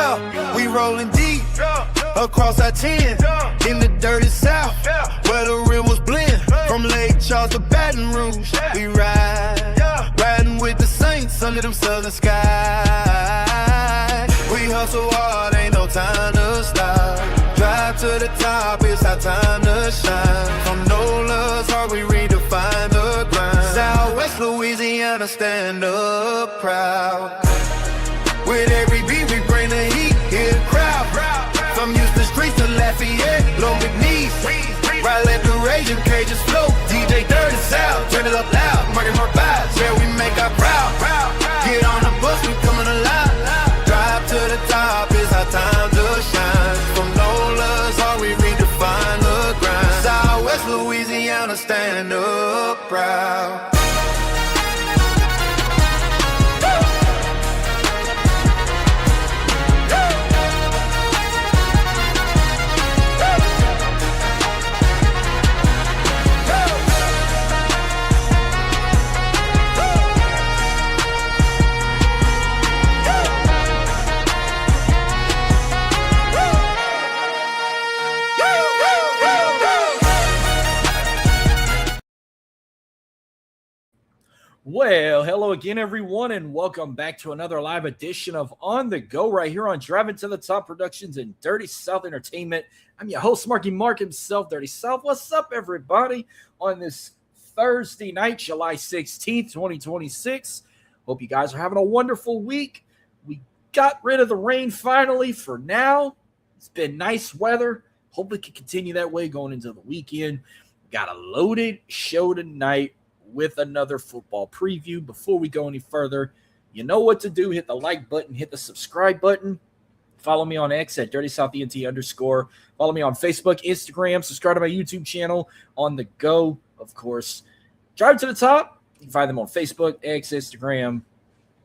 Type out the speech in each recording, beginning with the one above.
Yeah, we rolling deep across our 10 in the dirty south where the rivers blend from Lake Charles to Baton Rouge. We riding with the Saints under them southern skies. We hustle hard, ain't no time to stop. Drive to the top, it's our time to shine. From Nola's heart, we redefine the grind. Southwest Louisiana, stand up proud. With every beat, we bring the heat, hear the crowd. From Houston streets to Lafayette, Low McNeese. Right, let the raging cages flow. DJ Dirty South, turn it up loud. Marking our vibes, yeah, we make our proud. Get on the bus, we coming alive. Drive to the top, it's our time to shine. From Nola's heart, we redefine the grind. Southwest Louisiana, stand up proud. Well, hello again, everyone, and welcome back to another live edition of On The Go right here on Driving to the Top Productions and Dirty South Entertainment. I'm your host, Marky Mark himself, Dirty South. What's up, everybody, on this Thursday night, July 16th, 2026. Hope you guys are having a wonderful week. We got rid of the rain finally for now. It's been nice weather. Hope we can continue that way going into the weekend. We got a loaded show tonight with another football preview. Before we go any further, you know what to do. Hit the like button, hit the subscribe button. Follow me on X at DirtySouthENT_. Follow me on Facebook, Instagram. Subscribe to my YouTube channel, On The Go, of course. Drive to the Top. You can find them on Facebook, X, Instagram,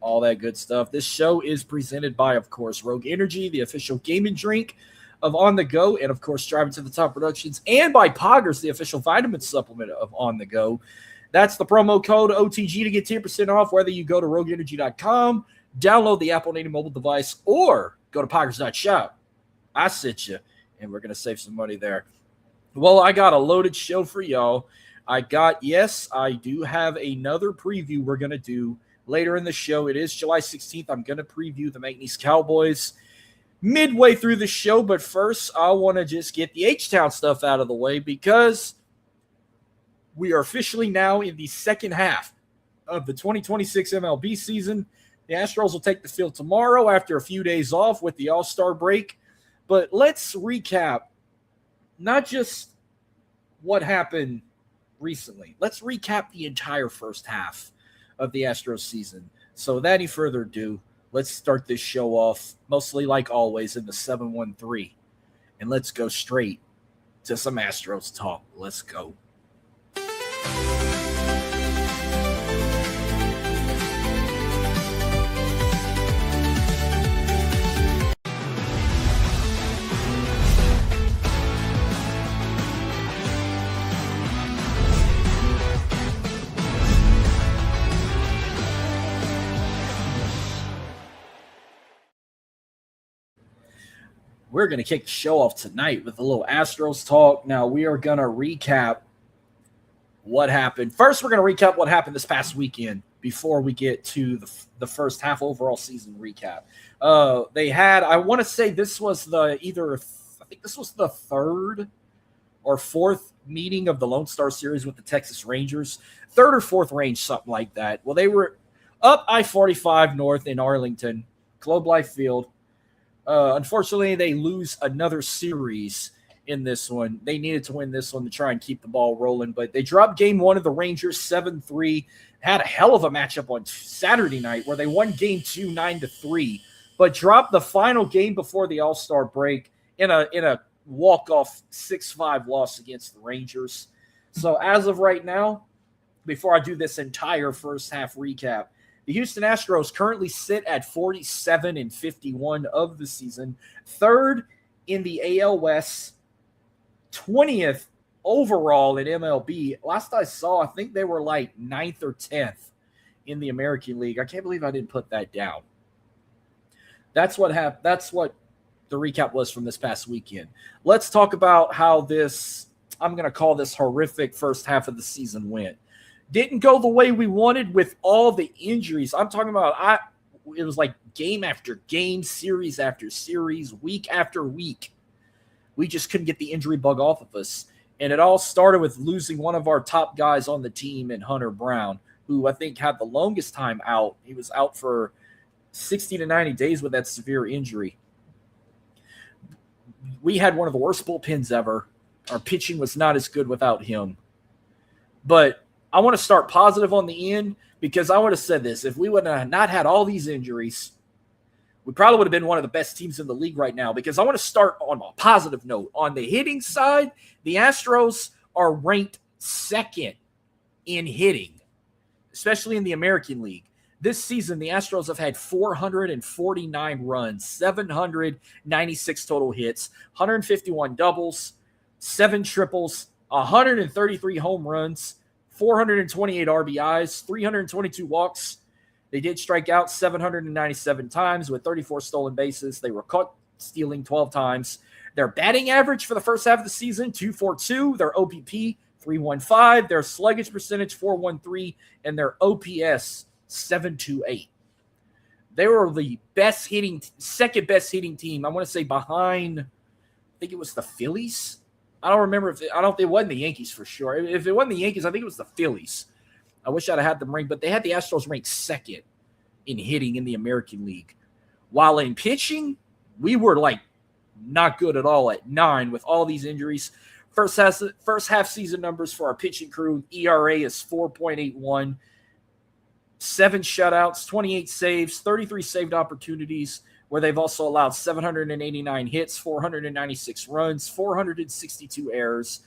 all that good stuff. This show is presented by, of course, Rogue Energy, the official gaming drink of On The Go, and, of course, Driving to the Top Productions, and by POGGERS, the official vitamin supplement of On The Go. That's the promo code OTG to get 10% off, whether you go to rogueenergy.com, download the Apple native mobile device, or go to poggers.shop. I sent you, and we're going to save some money there. Well, I got a loaded show for y'all. I do have another preview we're going to do later in the show. It is July 16th. I'm going to preview the McNeese Cowboys midway through the show, but first I want to just get the H-Town stuff out of the way because we are officially now in the second half of the 2026 MLB season. The Astros will take the field tomorrow after a few days off with the All-Star break. But let's recap not just what happened recently. Let's recap the entire first half of the Astros season. So without any further ado, let's start this show off, mostly like always, in the 713. And let's go straight to some Astros talk. Let's go. We're going to kick the show off tonight with a little Astros talk. Now, we are going to recap what happened. First, we're going to recap what happened this past weekend before we get to the first half overall season recap. They had, I want to say this was I think this was the third or fourth meeting of the Lone Star Series with the Texas Rangers. Third or fourth range, something like that. Well, they were up I-45 North in Arlington, Globe Life Field. Unfortunately, they lose another series in this one. They needed to win this one to try and keep the ball rolling, but they dropped game one of the Rangers 7-3. Had a hell of a matchup on Saturday night where they won game two 9-3, but dropped the final game before the All-Star break in a walk-off 6-5 loss against the Rangers. So as of right now, before I do this entire first half recap, the Houston Astros currently sit at 47-51 of the season, third in the AL West, 20th overall in MLB. Last I saw, I think they were like 9th or 10th in the American League. I can't believe I didn't put that down. That's what happened. That's what the recap was from this past weekend. Let's talk about how this, I'm going to call this horrific first half of the season went. Didn't go the way we wanted with all the injuries. I'm talking about, it was like game after game, series after series, week after week. We just couldn't get the injury bug off of us. And it all started with losing one of our top guys on the team in Hunter Brown, who I think had the longest time out. He was out for 60 to 90 days with that severe injury. We had one of the worst bullpens ever. Our pitching was not as good without him. But I want to start positive on the end because I would have said this. If we would have not had all these injuries, we probably would have been one of the best teams in the league right now, because I want to start on a positive note. On the hitting side, the Astros are ranked second in hitting, especially in the American League. This season, the Astros have had 449 runs, 796 total hits, 151 doubles, 7 triples, 133 home runs, 428 RBIs, 322 walks. They did strike out 797 times with 34 stolen bases. They were caught stealing 12 times. Their batting average for the first half of the season, 242. Their OPP, 315. Their sluggage percentage, 413. And their OPS, 728. They were the best hitting, second best hitting team. I want to say behind, I think it was the Phillies. I don't remember if it wasn't the Yankees for sure. If it wasn't the Yankees, I think it was the Phillies. I wish I'd have had them ranked, but they had the Astros ranked second in hitting in the American League. While in pitching, we were like not good at all at 9 with all these injuries. First half season numbers for our pitching crew: ERA is 4.81, 7 shutouts, 28 saves, 33 saved opportunities, where they've also allowed 789 hits, 496 runs, 462 errors,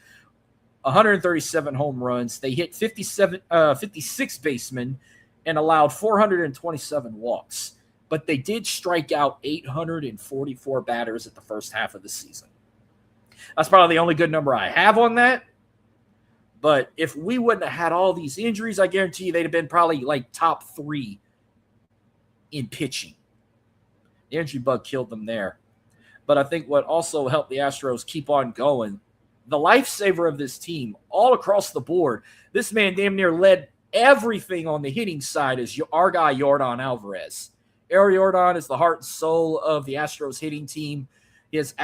137 home runs. They hit 56 basemen and allowed 427 walks. But they did strike out 844 batters at the first half of the season. That's probably the only good number I have on that. But if we wouldn't have had all these injuries, I guarantee you they'd have been probably like top 3 in pitching. The injury bug killed them there. But I think what also helped the Astros keep on going, the lifesaver of this team all across the board, this man damn near led everything on the hitting side, is our guy Yordan Alvarez. Yordan is the heart and soul of the Astros hitting team. He's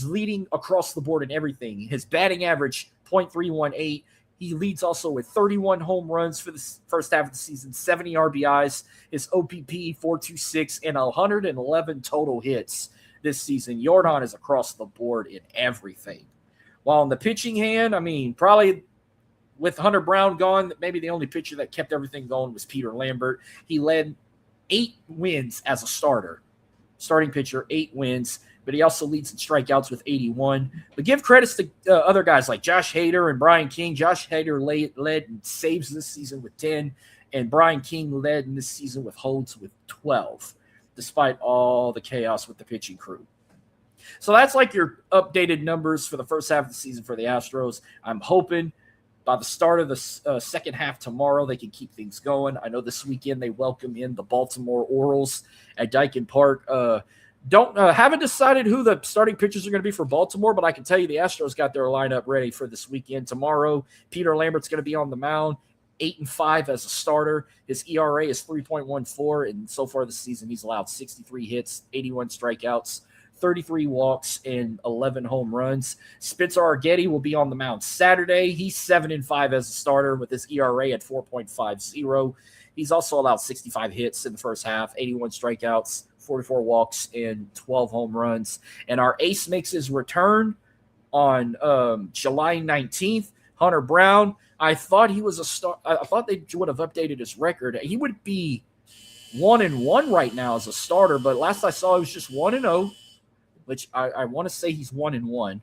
leading across the board in everything. His batting average, .318. He leads also with 31 home runs for the first half of the season, 70 RBIs, his OPP 426, and 111 total hits this season. Yordan is across the board in everything. While on the pitching hand, I mean, probably with Hunter Brown gone, maybe the only pitcher that kept everything going was Peter Lambert. He led 8 wins as a starting pitcher, 8 wins. But he also leads in strikeouts with 81. But give credits to other guys like Josh Hader and Brian King. Josh Hader led in saves this season with 10, and Brian King led in this season with holds with 12, despite all the chaos with the pitching crew. So that's like your updated numbers for the first half of the season for the Astros. I'm hoping by the start of the second half tomorrow, they can keep things going. I know this weekend they welcome in the Baltimore Orioles at Daikin Park. Haven't decided who the starting pitchers are going to be for Baltimore, but I can tell you the Astros got their lineup ready for this weekend. Tomorrow, Peter Lambert's going to be on the mound, 8-5 as a starter. His ERA is 3.14, and so far this season he's allowed 63 hits, 81 strikeouts, 33 walks, and 11 home runs. Spencer Arguetti will be on the mound Saturday. He's 7-5 as a starter with his ERA at 4.50. He's also allowed 65 hits in the first half, 81 strikeouts, 44 walks, and 12 home runs. And our ace makes his return on July 19th. Hunter Brown, I thought he was a star. I thought they would have updated his record. He would be 1-1 right now as a starter, but last I saw he was just 1-0, which I want to say he's 1-1.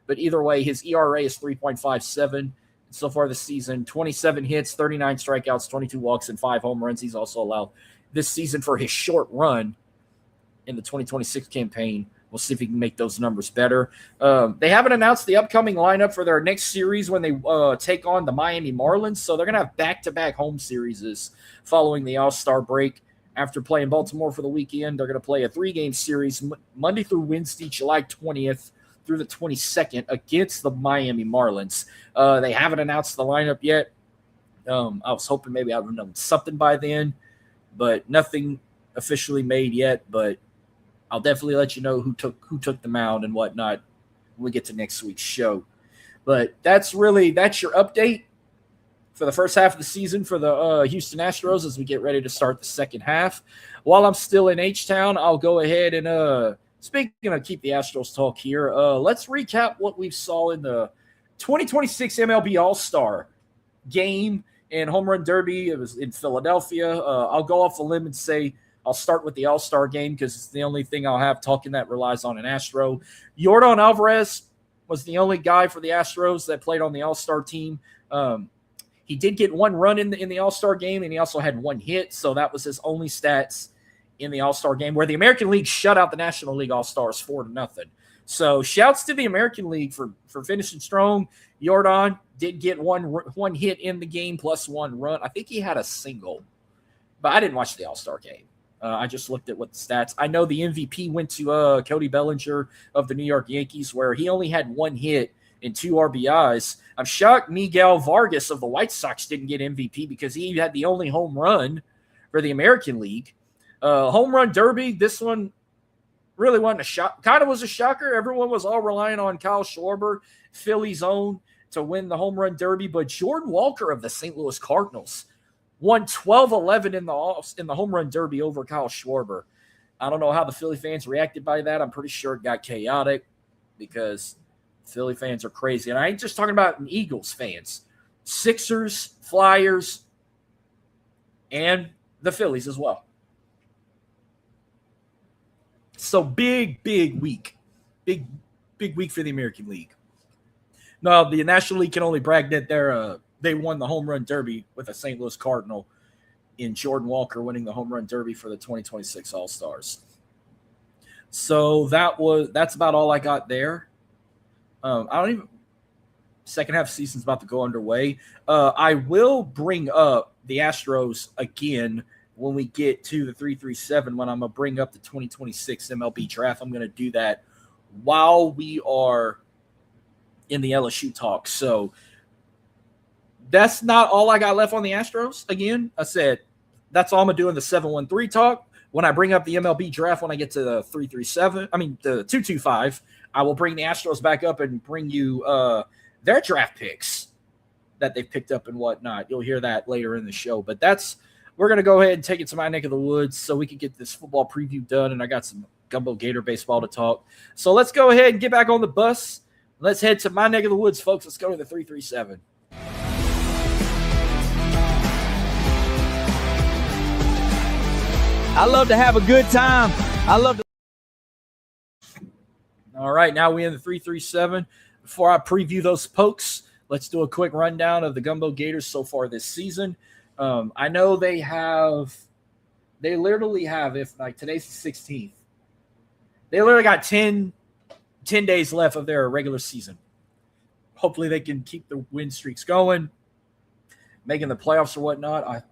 But either way, his ERA is 3.57. So far this season, 27 hits, 39 strikeouts, 22 walks, and 5 home runs. He's also allowed this season for his short run in the 2026 campaign. We'll see if he can make those numbers better. They haven't announced the upcoming lineup for their next series when they take on the Miami Marlins. So they're going to have back-to-back home series following the All-Star break. after playing Baltimore for the weekend. They're going to play a 3-game series Monday through Wednesday, July 20th through the 22nd against the Miami Marlins. They haven't announced the lineup yet. I was hoping maybe I would have known something by then, but nothing officially made yet. But I'll definitely let you know who took the mound and whatnot when we get to next week's show. But that's your update for the first half of the season for the Houston Astros as we get ready to start the second half. While I'm still in H-Town, I'll go ahead and speaking of keep the Astros talk here, let's recap what we saw in the 2026 MLB All-Star Game and Home Run Derby. It was in Philadelphia. I'll go off the limb and say I'll start with the All-Star Game because it's the only thing I'll have talking that relies on an Astro. Yordan Alvarez was the only guy for the Astros that played on the All-Star team. He did get 1 run in the All-Star Game, and he also had 1 hit, so that was his only stats in the All-Star Game, where the American League shut out the National League All-Stars 4-0. So shouts to the American League for finishing strong. Yordan did get one hit in the game plus 1 run. I think he had a single, but I didn't watch the All-Star Game. I just looked at what the stats. I know the MVP went to Cody Bellinger of the New York Yankees, where he only had 1 hit and 2 RBIs. I'm shocked Miguel Vargas of the White Sox didn't get MVP because he had the only home run for the American League. Home Run Derby, this one really wasn't a shock. Kind of was a shocker. Everyone was all relying on Kyle Schwarber, Philly's own, to win the Home Run Derby. But Jordan Walker of the St. Louis Cardinals won 12-11 in the Home Run Derby over Kyle Schwarber. I don't know how the Philly fans reacted by that. I'm pretty sure it got chaotic because Philly fans are crazy. And I ain't just talking about Eagles fans. Sixers, Flyers, and the Phillies as well. So big week. Big week for the American League. No, the National League can only brag that they won the Home Run Derby with a St. Louis Cardinal in Jordan Walker winning the Home Run Derby for the 2026 All-Stars. So that's about all I got there. Second half of the season's about to go underway. I will bring up the Astros again when we get to the 337, when I'm going to bring up the 2026 MLB Draft. I'm going to do that while we are in the LSU talk. So that's not all I got left on the Astros. Again, I said that's all I'm going to do in the 713 talk. When I bring up the MLB Draft, when I get to the 225, I will bring the Astros back up and bring you their draft picks that they've picked up and whatnot. You'll hear that later in the show. But we're going to go ahead and take it to my neck of the woods so we can get this football preview done, and I got some Gumbeaux Gator baseball to talk. So let's go ahead and get back on the bus. Let's head to my neck of the woods, folks. Let's go to the 337. I love to have a good time. All right, now we're in the 337. Before I preview those pokes, let's do a quick rundown of the Gumbeaux Gators so far this season. I know they literally have, if like today's the 16th, they literally got 10 days left of their regular season. Hopefully they can keep the win streaks going, making the playoffs or whatnot.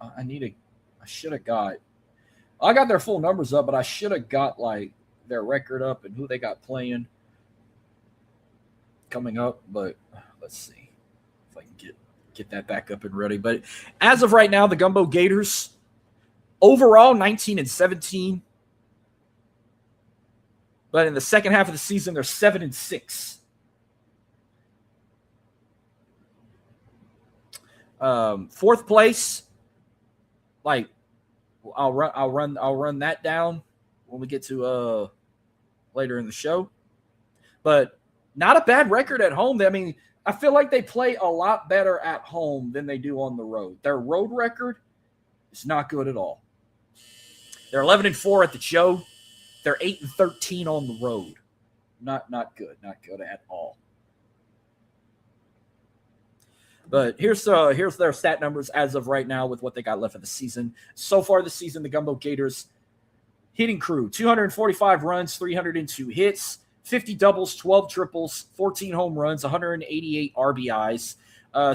I got their full numbers up, but I should have got like their record up and who they got playing coming up. But let's see if I can get that back up and ready. But as of right now, the Gumbeaux Gators overall 19-17. But in the second half of the season, they're 7-6. Fourth place, like I'll run that down when we get to later in the show. But not a bad record at home. I mean, I feel like they play a lot better at home than they do on the road. Their road record is not good at all. They're 11-4 at the Geaux. They're 8-13 on the road. Not good. Not good at all. But here's their stat numbers as of right now with what they got left of the season. So far this season, the Gumbeaux Gators hitting crew, 245 runs, 302 hits, 50 doubles, 12 triples, 14 home runs, 188 RBIs,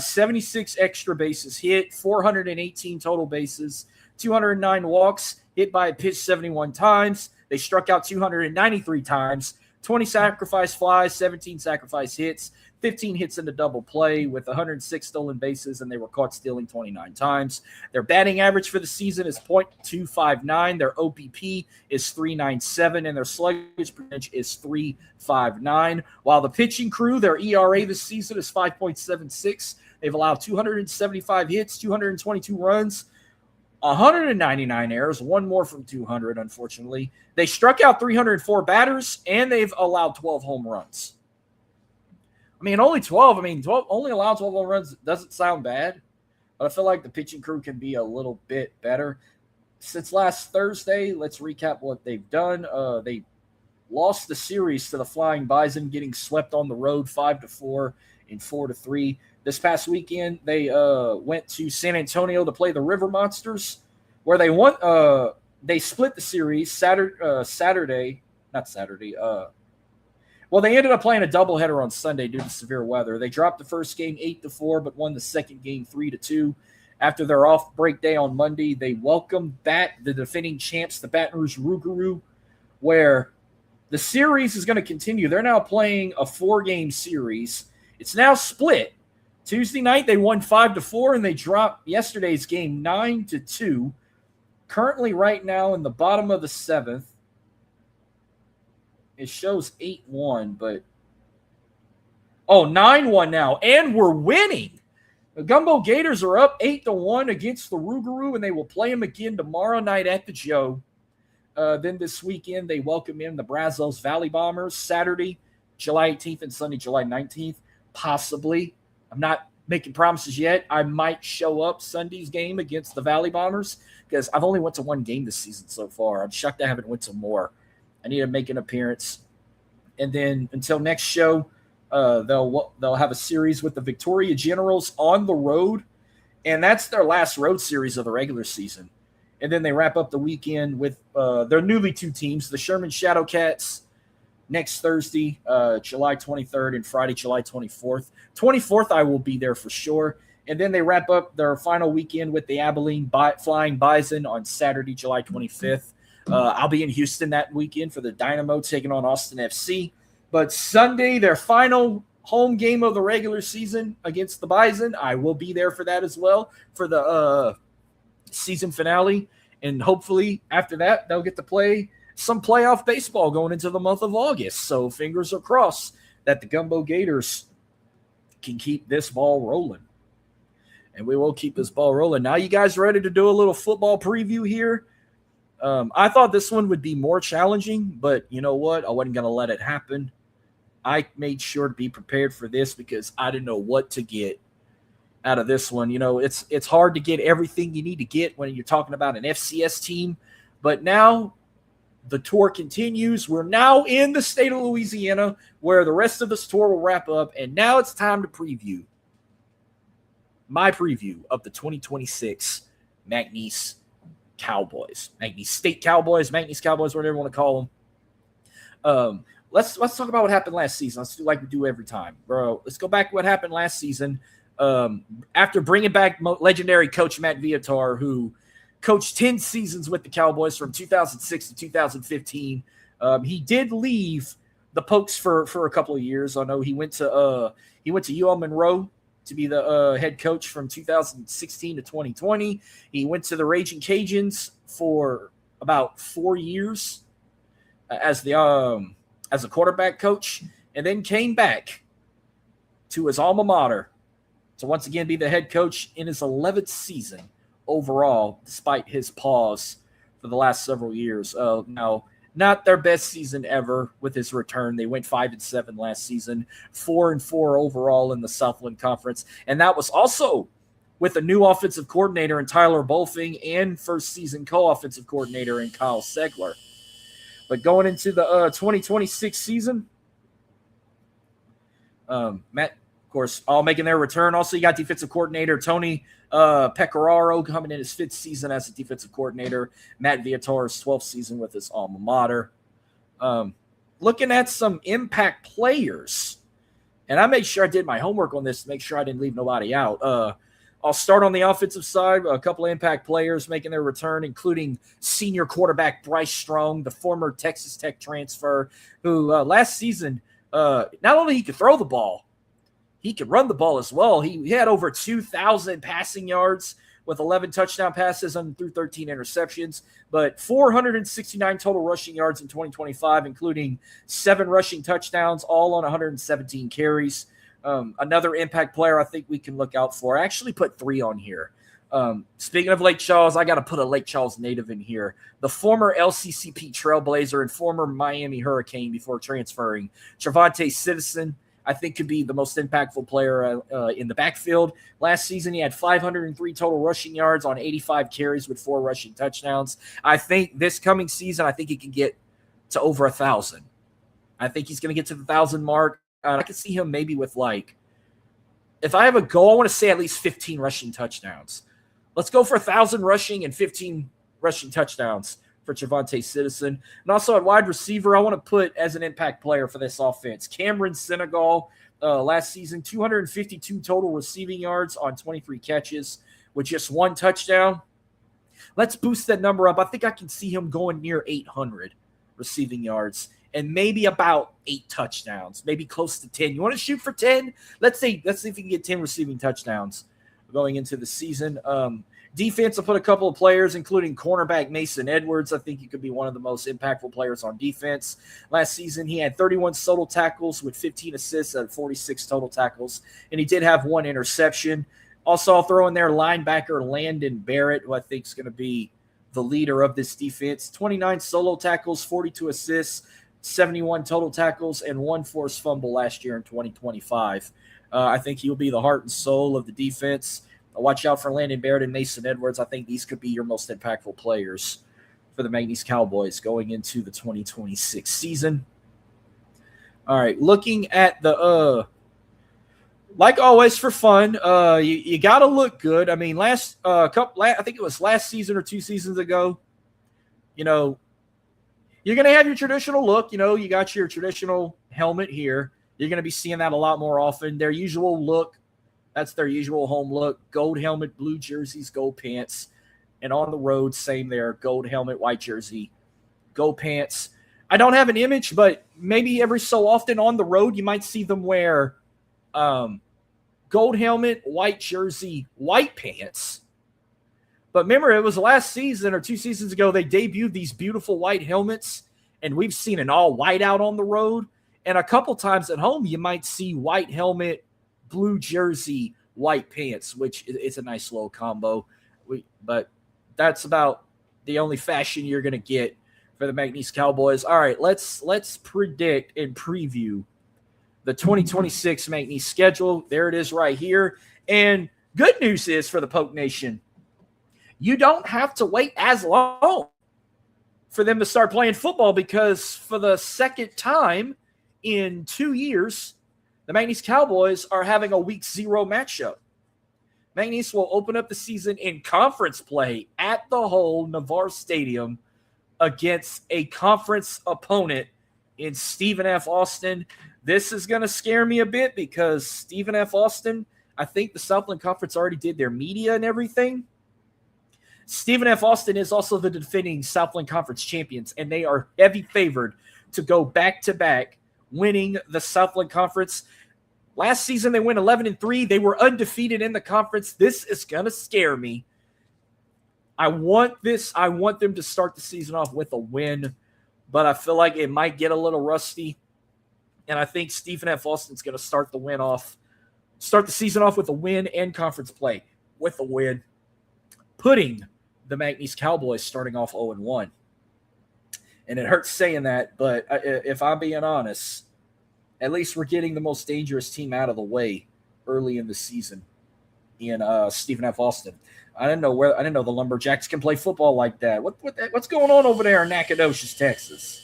76 extra bases hit, 418 total bases, 209 walks, hit by a pitch 71 times. They struck out 293 times, 20 sacrifice flies, 17 sacrifice hits, 15 hits in the double play with 106 stolen bases, and they were caught stealing 29 times. Their batting average for the season is .259. Their OPP is .397, and their sluggage percentage is .359. While the pitching crew, their ERA this season is 5.76. They've allowed 275 hits, 222 runs, 199 errors, one more from 200, unfortunately. They struck out 304 batters, and they've allowed 12 home runs. I mean, only 12. I mean, 12, only allowed 12 home runs doesn't sound bad, but I feel like the pitching crew can be a little bit better. Since last Thursday, let's recap what they've done. They lost the series to the Flying Bison, getting swept on the road 5-4 and 4-3. This past weekend, they went to San Antonio to play the River Monsters, where they won. They split the series Saturday. Well, they ended up playing a doubleheader on Sunday due to severe weather. They dropped the first game 8-4, but won the second game 3-2. After their off-break day on Monday, they welcomed back the defending champs, the Baton Rouge Rougarou, where the series is going to continue. They're now playing a 4-game series. It's now split. Tuesday night, they won 5-4, and they dropped yesterday's game 9-2. Currently, right now, in the bottom of the 7th, it shows 8-1, but 9-1 now, and we're winning. The Gumbeaux Gators are up 8-1 against the Rougarou, and they will play them again tomorrow night at the Geaux. Then this weekend, they welcome in the Brazos Valley Bombers Saturday, July 18th, and Sunday, July 19th. Possibly. I'm not making promises yet. I might show up Sunday's game against the Valley Bombers because I've only went to one game this season so far. I'm shocked I haven't went to more. I need to make an appearance. And then until next show, they'll have a series with the Victoria Generals on the road, and that's their last road series of the regular season. And then they wrap up the weekend with their newly two teams, the Sherman Shadowcats, next Thursday, July 23rd, and Friday, July 24th. 24th, I will be there for sure. And then they wrap up their final weekend with the Abilene Flying Bison on Saturday, July 25th. I'll be in Houston that weekend for the Dynamo taking on Austin FC. But Sunday, their final home game of the regular season against the Bison, I will be there for that as well, for the season finale. And hopefully after that, they'll get to play some playoff baseball going into the month of August. So fingers are crossed that the Gumbeaux Gators can keep this ball rolling. And we will keep this ball rolling. Now you guys ready to do a little football preview here? I thought this one would be more challenging, but you know what? I wasn't going to let it happen. I made sure to be prepared for this because I didn't know what to get out of this one. You know, it's hard to get everything you need to get when you're talking about an FCS team, but now the tour continues. We're now in the state of Louisiana where the rest of this tour will wrap up, and now it's time to preview my preview of the 2026 McNeese Cowboys, McNeese State Cowboys, McNeese Cowboys, whatever you want to call them. Let's talk about what happened last season. Let's do like we do every time, bro. Let's go back to what happened last season. After bringing back legendary coach Matt Viator, who coached 10 seasons with the Cowboys from 2006 to 2015, he did leave the Pokes for a couple of years. I know he went to UL Monroe to be the head coach from 2016 to 2020. He went to the Raging Cajuns for about 4 years as a quarterback coach, and then came back to his alma mater to once again be the head coach in his 11th season overall, despite his pause for the last several years. Now, not their best season ever with his return. They went 5-7 last season, 4-4 overall in the Southland Conference. And that was also with a new offensive coordinator in Tyler Bolfing and first season co-offensive coordinator in Kyle Segler. But going into the 2026 season, Matt, of course, all making their return. Also, you got defensive coordinator Tony Pecoraro coming in his 5th season as a defensive coordinator. Matt Viator's 12th season with his alma mater. Looking at some impact players, and I made sure I did my homework on this to make sure I didn't leave nobody out. I'll start on the offensive side. A couple of impact players making their return, including senior quarterback Bryce Strong, the former Texas Tech transfer, who last season, not only he could throw the ball, he could run the ball as well. He had over 2,000 passing yards with 11 touchdown passes and through 13 interceptions, but 469 total rushing yards in 2025, including 7 rushing touchdowns, all on 117 carries. Another impact player I think we can look out for. I actually put 3 on here. Speaking of Lake Charles, I got to put a Lake Charles native in here. The former LCCP Trailblazer and former Miami Hurricane before transferring, Trevante Citizen, I think could be the most impactful player in the backfield. Last season, he had 503 total rushing yards on 85 carries with 4 rushing touchdowns. I think this coming season, I think he can get to over 1,000. I think he's going to get to the 1,000 mark. I can see him maybe with if I have a goal, I want to say at least 15 rushing touchdowns. Let's go for 1,000 rushing and 15 rushing touchdowns for Trevante Citizen. And also at wide receiver, I want to put as an impact player for this offense, Cameron Senegal. Last season, 252 total receiving yards on 23 catches with just 1 touchdown. Let's boost that number up. I think I can see him going near 800 receiving yards and maybe about 8 touchdowns, maybe close to 10. You want to shoot for 10? Let's see if we can get 10 receiving touchdowns going into the season. Defense, I'll put a couple of players, including cornerback Mason Edwards. I think he could be one of the most impactful players on defense. Last season, he had 31 total tackles with 15 assists and 46 total tackles, and he did have 1 interception. Also, I'll throw in there linebacker Landon Barrett, who I think is going to be the leader of this defense. 29 solo tackles, 42 assists, 71 total tackles, and 1 forced fumble last year in 2025. I think he'll be the heart and soul of the defense. Watch out for Landon Barrett and Mason Edwards. I think these could be your most impactful players for the McNeese Cowboys going into the 2026 season. All right, looking at the like always for fun, you got to look good. I mean, I think it was last season or 2 seasons ago, you're going to have your traditional look. You got your traditional helmet here. You're going to be seeing that a lot more often. Their usual look, that's their usual home look. Gold helmet, blue jerseys, gold pants. And on the road, same there. Gold helmet, white jersey, gold pants. I don't have an image, but maybe every so often on the road, you might see them wear gold helmet, white jersey, white pants. But remember, it was last season or 2 seasons ago, they debuted these beautiful white helmets, and we've seen an all white out on the road. And a couple times at home, you might see white helmet, blue jersey, white pants, which is a nice little combo. But that's about the only fashion you're going to get for the McNeese Cowboys. All right, let's predict and preview the 2026 McNeese schedule. There it is right here. And good news is for the Poke Nation, you don't have to wait as long for them to start playing football, because for the second time in 2 years, the McNeese Cowboys are having a week 0 matchup. McNeese will open up the season in conference play at the whole Navarre Stadium against a conference opponent in Stephen F. Austin. This is going to scare me a bit because Stephen F. Austin, I think the Southland Conference already did their media and everything. Stephen F. Austin is also the defending Southland Conference champions, and they are heavy favored to go back-to-back winning the Southland Conference. Last season, they went 11-3. They were undefeated in the conference. This is going to scare me. I want them to start the season off with a win, but I feel like it might get a little rusty. And I think Stephen F. Austin's going to start the season off with a win and conference play with a win, putting the McNeese Cowboys starting off 0-1. And it hurts saying that, but if I'm being honest, at least we're getting the most dangerous team out of the way early in the season in Stephen F. Austin. I didn't know the Lumberjacks can play football like that. What's going on over there in Nacogdoches, Texas?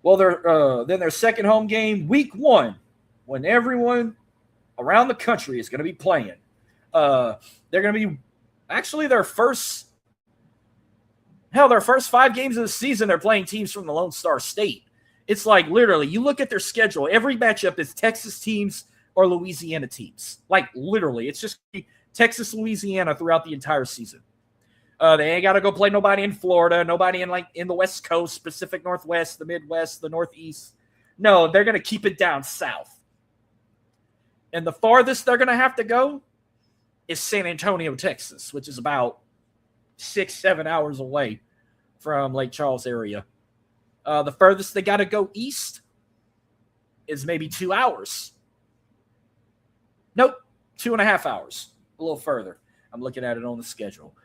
Well, then their second home game, week 1, when everyone around the country is going to be playing. They're going to be actually their first 5 games of the season, they're playing teams from the Lone Star State. It's like literally, you look at their schedule, every matchup is Texas teams are Louisiana teams. Like, literally, it's just Texas, Louisiana throughout the entire season. They ain't got to go play nobody in Florida, nobody in the West Coast, Pacific Northwest, the Midwest, the Northeast. No, they're going to keep it down south. And the farthest they're going to have to go is San Antonio, Texas, which is about 6-7 hours away from Lake Charles area. The furthest they got to go east is maybe 2 hours. Nope, 2.5 hours. A little further. I'm looking at it on the schedule.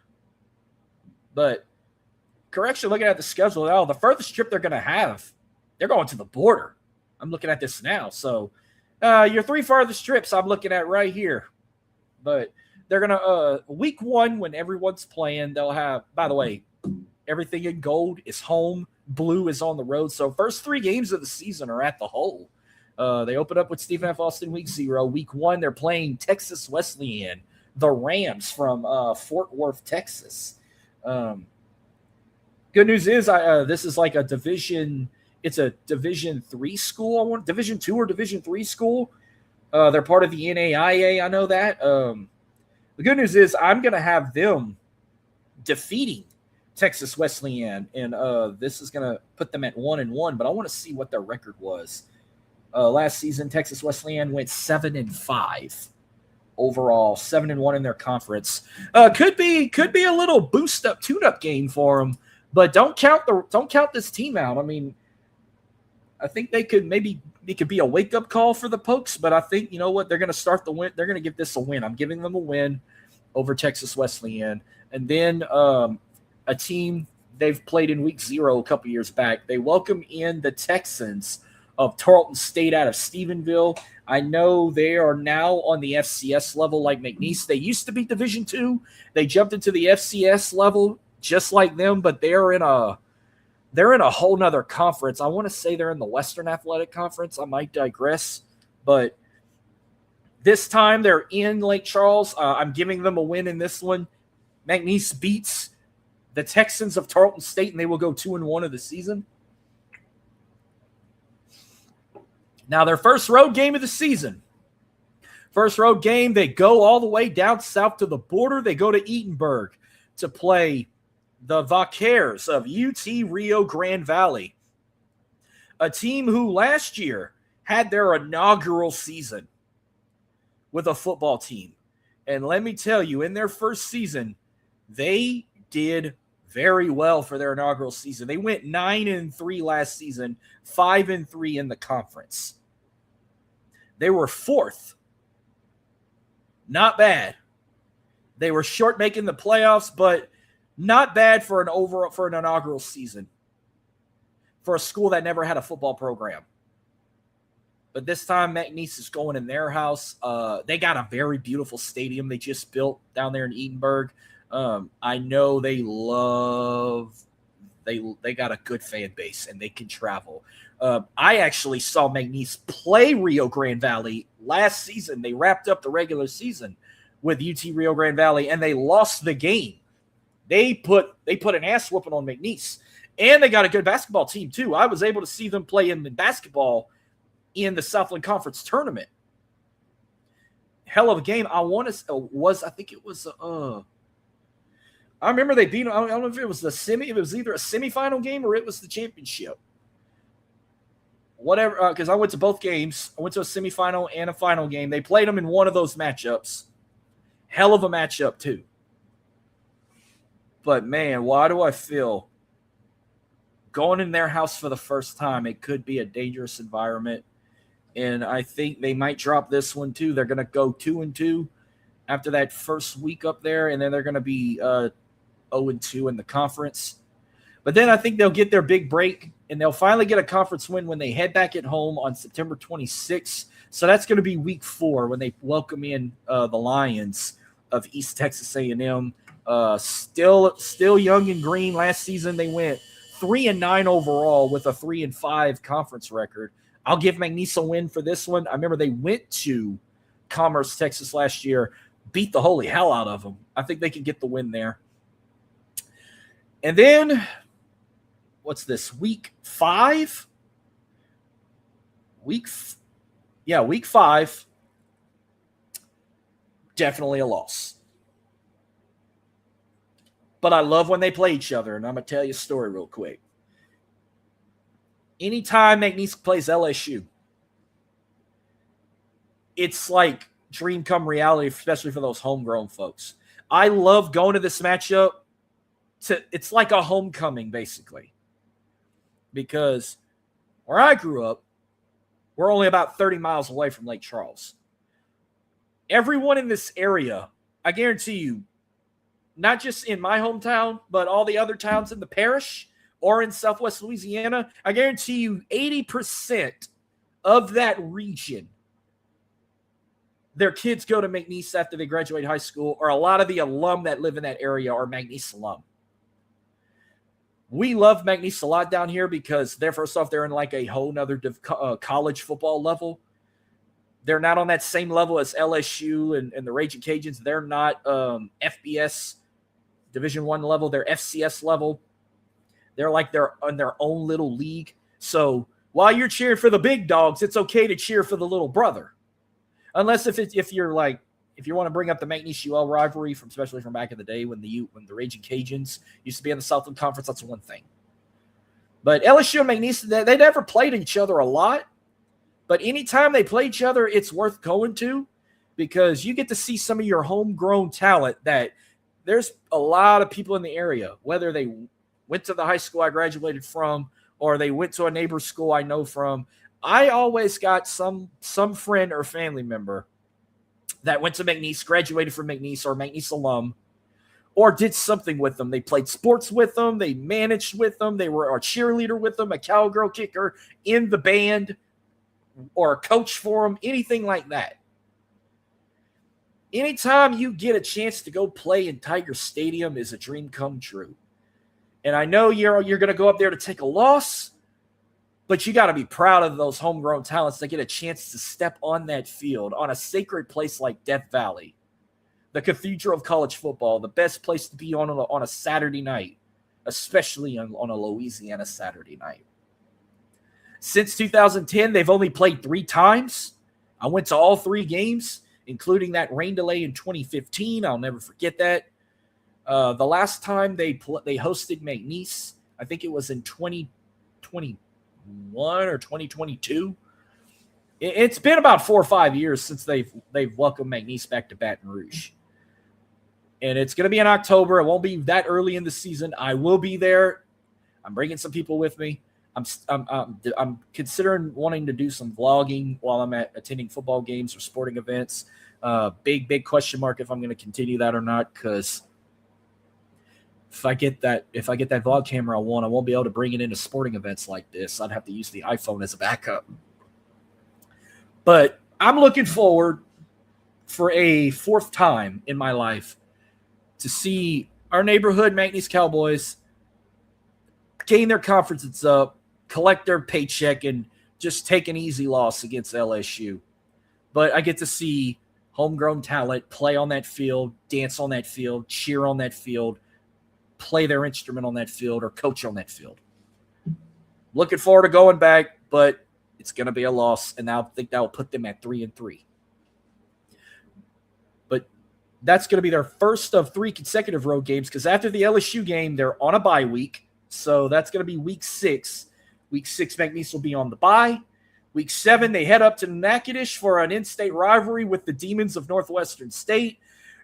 But, correction, looking at the schedule, the furthest trip they're going to have, they're going to the border. I'm looking at this now. So, your 3 farthest trips I'm looking at right here. But they're going to, week 1, when everyone's playing, they'll have, by the way, everything in gold is home. Blue is on the road. So, first 3 games of the season are at the Hole. They open up with Stephen F. Austin week 0. Week 1, they're playing Texas Wesleyan, the Rams from Fort Worth, Texas. Good news is this is like a division. It's a Division 3 school. Division 2 or Division 3 school. They're part of the NAIA. I know that. The good news is I'm going to have them defeating Texas Wesleyan, and this is going to put them at 1-1. But I want to see what their record was. Last season, Texas Wesleyan went 7-5 overall, 7-1 in their conference. Could be a little boost up, tune up game for them, but don't count this team out. I mean, I think it could be a wake up call for the Pokes, but I think you know what, they're going to start the win. They're going to give this a win. I'm giving them a win over Texas Wesleyan, and then a team they've played in week 0 a couple years back. They welcome in the Texans of Tarleton State out of Stephenville. I know they are now on the FCS level like McNeese. They used to be Division 2. They jumped into the FCS level just like them, but they're in a whole nother conference. I want to say they're in the Western Athletic Conference. I might digress, but this time they're in Lake Charles. I'm giving them a win in this one. McNeese beats the Texans of Tarleton State, and they will go 2-1 of the season. Now, their first road game of the season. First road game, they go all the way down south to the border. They go to Eatonburg to play the Vaqueros of UT Rio Grande Valley, a team who last year had their inaugural season with a football team. And let me tell you, in their first season, they did very well for their inaugural season. They went 9-3 last season, 5-3 in the conference. They were 4th. Not bad. They were short making the playoffs, but not bad for an inaugural season for a school that never had a football program. But this time, McNeese is going in their house. They got a very beautiful stadium they just built down there in Eatonburg. I know they got a good fan base and they can travel. I actually saw McNeese play Rio Grande Valley last season. They wrapped up the regular season with UT Rio Grande Valley, and they lost the game. They put an ass whooping on McNeese, and they got a good basketball team too. I was able to see them play in the basketball in the Southland Conference tournament. Hell of a game. I remember they beat them. I don't know if it was it was either a semifinal game or it was the championship. Whatever, because I went to both games. I went to a semifinal and a final game. They played them in one of those matchups. Hell of a matchup, too. But, man, why do I feel going in their house for the first time, it could be a dangerous environment. And I think they might drop this one, too. They're going to go 2-2 after that first week up there, and then they're going to be 0-2 in the conference. But then I think they'll get their big break, and they'll finally get a conference win when they head back at home on September 26th. So that's going to be week 4 when they welcome in the Lions of East Texas A&M. Still young and green. Last season they went 3-9 overall with a 3-5 conference record. I'll give McNeese a win for this one. I remember they went to Commerce, Texas last year, beat the holy hell out of them. I think they can get the win there. And then, what's this, week 5? Week 5. definitely a loss. But I love when they play each other, and I'm going to tell you a story real quick. Anytime McNeese plays LSU, it's like dream come reality, especially for those homegrown folks. I love going to this matchup. It's like a homecoming, basically. Because where I grew up, we're only about 30 miles away from Lake Charles. Everyone in this area, I guarantee you, not just in my hometown, but all the other towns in the parish or in Southwest Louisiana, I guarantee you 80% of that region, their kids go to McNeese after they graduate high school, or a lot of the alum that live in that area are McNeese alum. We love McNeese a lot down here because they're in like a whole nother college football level. They're not on that same level as LSU and the Raging Cajuns. They're not FBS Division I level. They're FCS level. They're like they're on their own little league. So while you're cheering for the big dogs, it's okay to cheer for the little brother. Unless if you want to bring up the McNeese UL rivalry especially from back in the day when the Raging Cajuns used to be in the Southland Conference, that's one thing. But LSU and McNeese, they never played each other a lot. But anytime they play each other, it's worth going to because you get to see some of your homegrown talent that there's a lot of people in the area, whether they went to the high school I graduated from or they went to a neighbor's school I know from. I always got some friend or family member that went to McNeese, graduated from McNeese or McNeese alum, or did something with them. They played sports with them. They managed with them. They were a cheerleader with them, a cowgirl kicker in the band, or a coach for them, anything like that. Anytime you get a chance to go play in Tiger Stadium is a dream come true. And I know you're going to go up there to take a loss, but you got to be proud of those homegrown talents that get a chance to step on that field on a sacred place like Death Valley, the cathedral of college football, the best place to be on a Saturday night, especially on a Louisiana Saturday night. Since 2010, they've only played 3 times. I went to all 3 games, including that rain delay in 2015. I'll never forget that. The last time they hosted McNeese, I think it was in 2021 or 2022. It's been about 4 or 5 years since they've welcomed McNeese back to Baton Rouge. And it's going to be in October. It won't be that early in the season. I will be there. I'm bringing some people with me. I'm considering wanting to do some vlogging while I'm attending football games or sporting events. Big question mark if I'm going to continue that or not, because if I get that vlog camera I won't be able to bring it into sporting events like this. I'd have to use the iPhone as a backup. But I'm looking forward for a 4th time in my life to see our neighborhood McNeese Cowboys gain their conferences up, collect their paycheck, and just take an easy loss against LSU. But I get to see homegrown talent play on that field, dance on that field, cheer on that field, play their instrument on that field, or coach on that field. Looking forward to going back, but it's going to be a loss, and I think that will put them at 3-3. But that's going to be their first of 3 consecutive road games because after the LSU game, they're on a bye week. So that's going to be week 6. Week 6, McNeese will be on the bye. Week 7, they head up to Natchitoches for an in-state rivalry with the Demons of Northwestern State.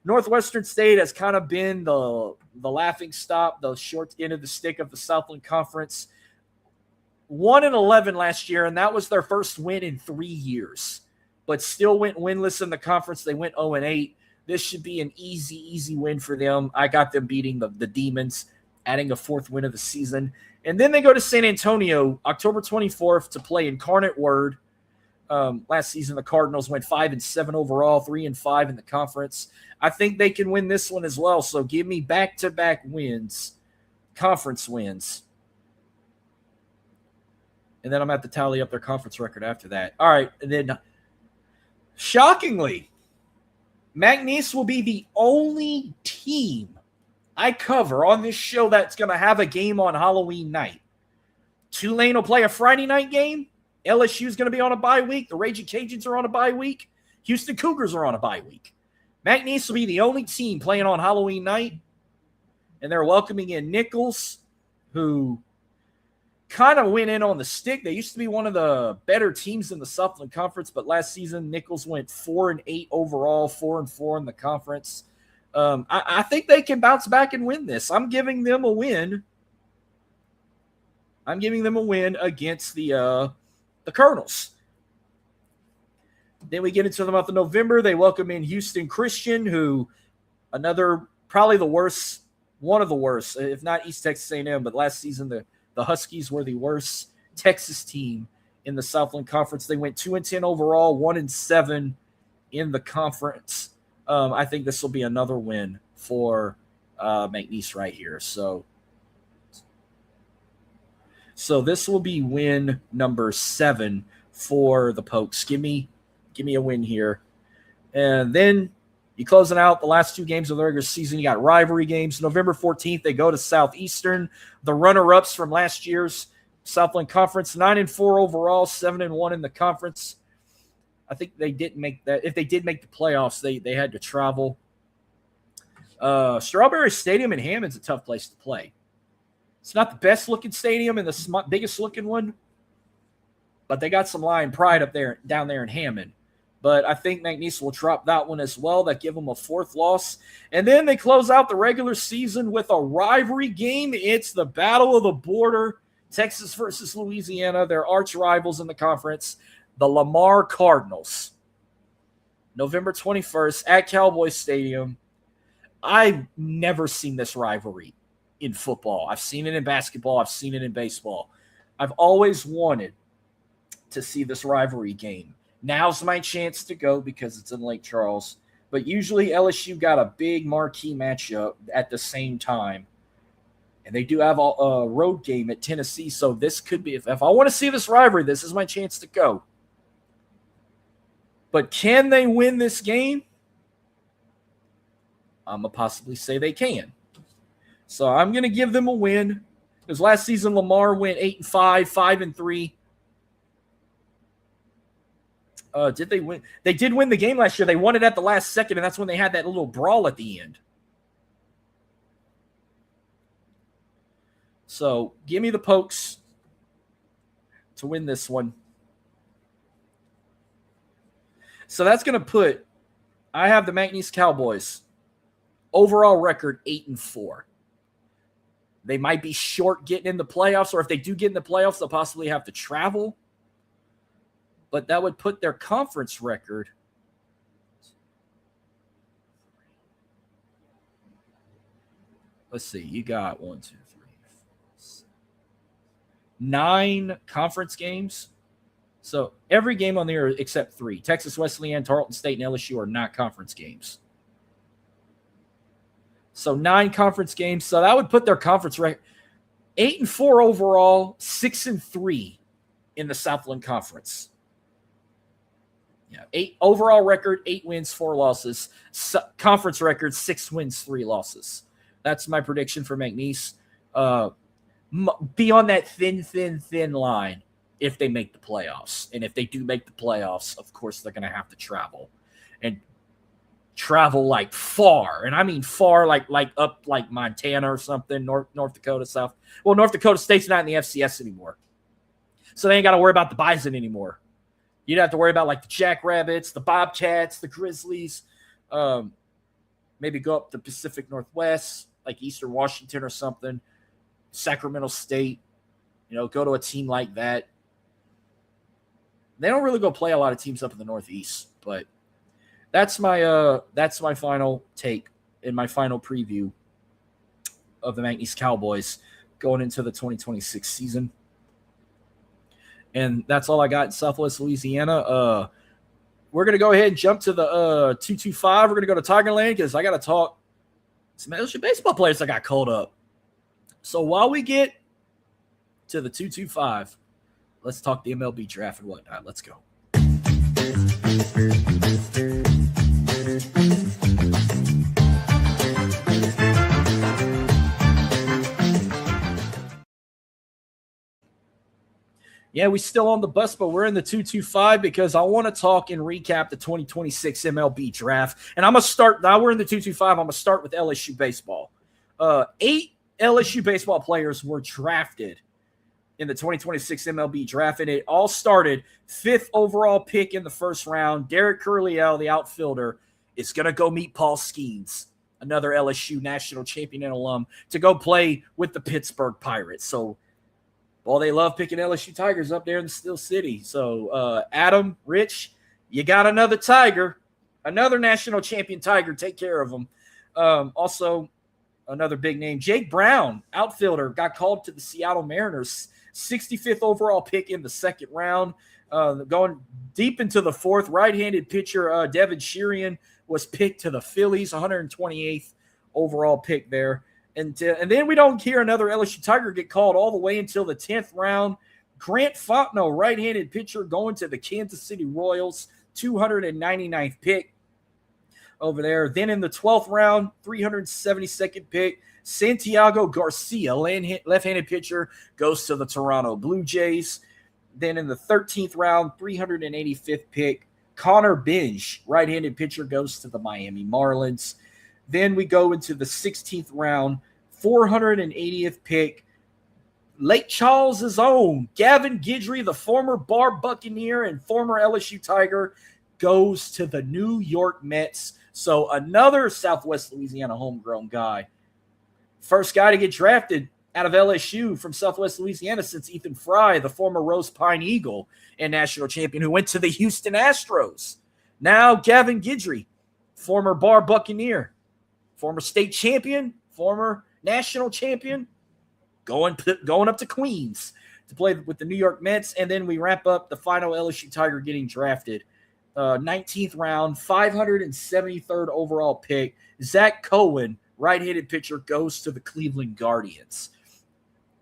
Northwestern State has kind of been the laughing stock, the short end of the stick of the Southland Conference. 1-11 last year, and that was their first win in 3 years. But still went winless in the conference. They went 0-8. This should be an easy win for them. I got them beating the Demons, adding a 4th win of the season. And then they go to San Antonio October 24th to play Incarnate Word. Last season, the Cardinals went 5-7 overall, 3-5 in the conference. I think they can win this one as well. So give me back-to-back wins, conference wins. And then I'm going to have to tally up their conference record after that. All right. And then, shockingly, McNeese will be the only team I cover on this show that's going to have a game on Halloween night. Tulane will play a Friday night game. LSU is going to be on a bye week. The Raging Cajuns are on a bye week. Houston Cougars are on a bye week. McNeese will be the only team playing on Halloween night, and they're welcoming in Nichols, who kind of went in on the stick. They used to be one of the better teams in the Southland Conference, but last season Nichols went 4-8 overall, 4-4 in the conference. I think they can bounce back and win this. I'm giving them a win. I'm giving them a win against the Colonels. Then we get into the month of November. They welcome in Houston Christian, who probably the worst, one of the worst, if not East Texas A&M, but last season the Huskies were the worst Texas team in the Southland Conference. They went 2-10 overall, 1-7 in the conference. I think this will be another win for McNeese right here. So this will be win number 7 for the Pokes. Give me a win here. And then you closing out the last 2 games of the regular season. You got rivalry games. November 14th, they go to Southeastern, the runner-ups from last year's Southland Conference, 9-4 overall, 7-1 in the conference. I think they didn't make that. If they did make the playoffs, they had to travel. Strawberry Stadium in Hammond's a tough place to play. It's not the best-looking stadium and the biggest-looking one, but they got some Lion pride down there in Hammond. But I think McNeese will drop that one as well. That give them a 4th loss. And then they close out the regular season with a rivalry game. It's the Battle of the Border, Texas versus Louisiana, their arch rivals in the conference, the Lamar Cardinals. November 21st at Cowboys Stadium. I've never seen this rivalry in football. I've seen it in basketball. I've seen it in baseball. I've always wanted to see this rivalry game. Now's my chance to go because it's in Lake Charles. But usually LSU got a big marquee matchup at the same time. And they do have a road game at Tennessee. So this could be, if I want to see this rivalry, this is my chance to go. But can they win this game? I'm going to possibly say they can. So I'm going to give them a win. Because last season Lamar went 8-5, 5-3. Did they win? They did win the game last year. They won it at the last second, and that's when they had that little brawl at the end. So give me the Pokes to win this one. So that's going to put, I have the McNeese Cowboys overall record 8-4. They might be short getting in the playoffs, or if they do get in the playoffs, they'll possibly have to travel. But that would put their conference record let's see, you got 1, 2, 3, 4, 6, 9 conference games. So every game on there except 3. Texas Wesleyan, Tarleton State, and LSU are not conference games. So 9 conference games. So that would put their conference record 8-4 overall, 6-3 in the Southland Conference. Yeah, 8 overall record, 8 wins, 4 losses. Conference record, 6 wins, 3 losses. That's my prediction for McNeese. Be on that thin line if they make the playoffs. And if they do make the playoffs, of course, they're going to have to travel. And travel like far. And I mean far, like up like Montana or something, North Dakota, South. Well, North Dakota State's not in the FCS anymore. So they ain't got to worry about the Bison anymore. You'd have to worry about like the Jackrabbits, the Bobcats, the Grizzlies. Maybe go up the Pacific Northwest, like Eastern Washington or something. Sacramento State. Go to a team like that. They don't really go play a lot of teams up in the Northeast, but that's my final take and my final preview of the McNeese Cowboys going into the 2026 season. And that's all I got in Southwest Louisiana. We're going to go ahead and jump to the 225. We're going to go to Tigerland because I got to talk some LSU baseball players that got called up. So while we get to the 225, let's talk the MLB draft and whatnot. Let's go. Yeah, we still on the bus, but we're in the 225 because I want to talk and recap the 2026 MLB Draft. And I'm going to start, now we're in the 225, I'm going to start with LSU baseball. 8 LSU baseball players were drafted in the 2026 MLB Draft, and it all started 5th overall pick in the first round. Derek Curliel, the outfielder, is going to go meet Paul Skeens, another LSU national champion and alum, to go play with the Pittsburgh Pirates. So, well, they love picking LSU Tigers up there in the Steel City. So, Adam, Rich, you got another Tiger, another national champion Tiger. Take care of them. Also, another big name, Jake Brown, outfielder, got called to the Seattle Mariners, 65th overall pick in the second round. Going deep into the fourth, right-handed pitcher Devin Sherian was picked to the Phillies, 128th overall pick there. And then we don't hear another LSU Tiger get called all the way until the 10th round. Grant Fontenot, right-handed pitcher, going to the Kansas City Royals, 299th pick over there. Then in the 12th round, 372nd pick, Santiago Garcia, left-handed pitcher, goes to the Toronto Blue Jays. Then in the 13th round, 385th pick, Connor Binge, right-handed pitcher, goes to the Miami Marlins. Then we go into the 16th round, 480th pick, Lake Charles's own Gavin Guidry, the former Bar Buccaneer and former LSU Tiger, goes to the New York Mets. So another Southwest Louisiana homegrown guy. First guy to get drafted out of LSU from Southwest Louisiana since Ethan Fry, the former Rose Pine Eagle and national champion who went to the Houston Astros. Now Gavin Guidry, former Bar Buccaneer, former state champion, former national champion, going up to Queens to play with the New York Mets. And then we wrap up the final LSU Tiger getting drafted. 19th round, 573rd overall pick, Zach Cohen, right-handed pitcher, goes to the Cleveland Guardians.